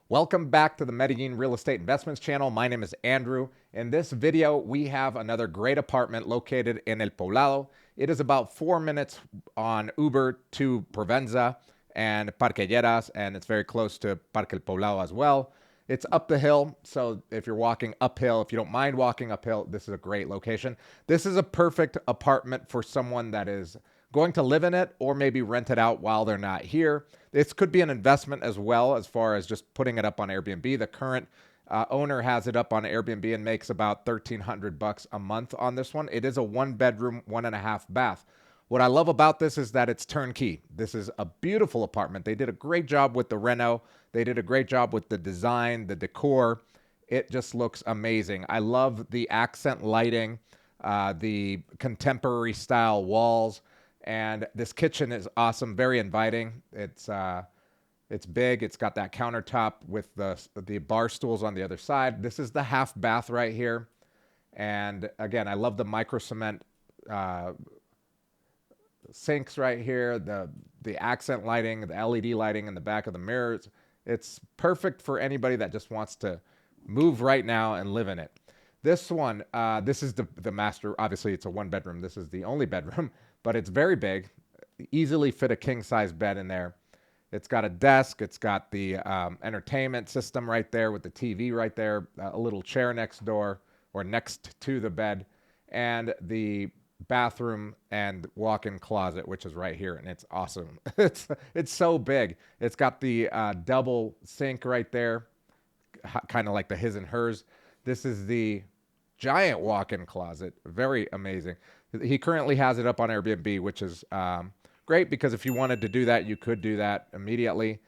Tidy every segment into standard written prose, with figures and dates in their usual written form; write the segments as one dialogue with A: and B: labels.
A: Welcome back to the Medellin Real Estate Investments channel. My name is Andrew. In this video, we have another great apartment located in El Poblado. It is about 4 minutes on Uber to Provenza and Parquelleras, and it's very close to Parque El Poblado as well. It's up the hill, so if you're walking uphill, if you don't mind walking uphill, this is a great location. This is a perfect apartment for someone that is going to live in it or maybe rent it out while they're not here. This could be an investment as well, as far as just putting it up on Airbnb. The current owner has it up on Airbnb and makes about $1,300 a month on this one. It is a 1 bedroom, 1.5 bath. What I love about this is that it's turnkey. This is a beautiful apartment. They did a great job with the reno. They did a great job with the design, the decor. It just looks amazing. I love the accent lighting, the contemporary style walls. And this kitchen is awesome, very inviting. It's big. It's got that countertop with the bar stools on the other side. This is the half bath right here. And again, I love the micro cement sinks right here, the accent lighting, the LED lighting in the back of the mirrors. It's perfect for anybody that just wants to move right now and live in it. This one, this is the master. Obviously, it's a 1 bedroom. This is the only bedroom, but it's very big. Easily fit a king size bed in there. It's got a desk. It's got the entertainment system right there with the TV right there, a little chair next door or next to the bed, and the bathroom and walk-in closet, which is right here, and it's awesome. It's so big. It's got the double sink right there, kind of like the his and hers. This is the giant walk-in closet. Very amazing. He currently has it up on Airbnb, which is great because if you wanted to do that, you could do that immediately,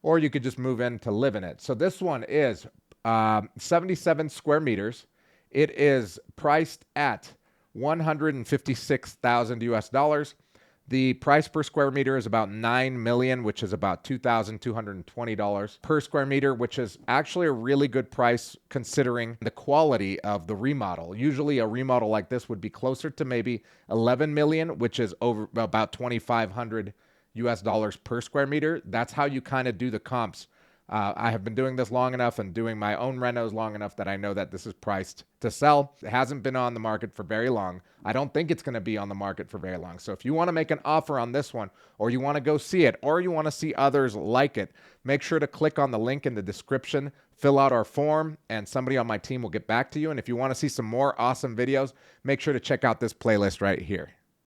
A: or you could just move in to live in it. So this one is 77 square meters. It is priced at 156,000 US dollars. The price per square meter is about 9 million, which is about $2,220 per square meter, which is actually a really good price considering the quality of the remodel. Usually a remodel like this would be closer to maybe 11 million, which is over about 2,500 US dollars per square meter. That's how you kind of do the comps. I have been doing this long enough and doing my own renos long enough that I know that this is priced to sell. It hasn't been on the market for very long. I don't think it's going to be on the market for very long. So if you want to make an offer on this one, or you want to go see it, or you want to see others like it, make sure to click on the link in the description, fill out our form, and somebody on my team will get back to you. And if you want to see some more awesome videos, make sure to check out this playlist right here.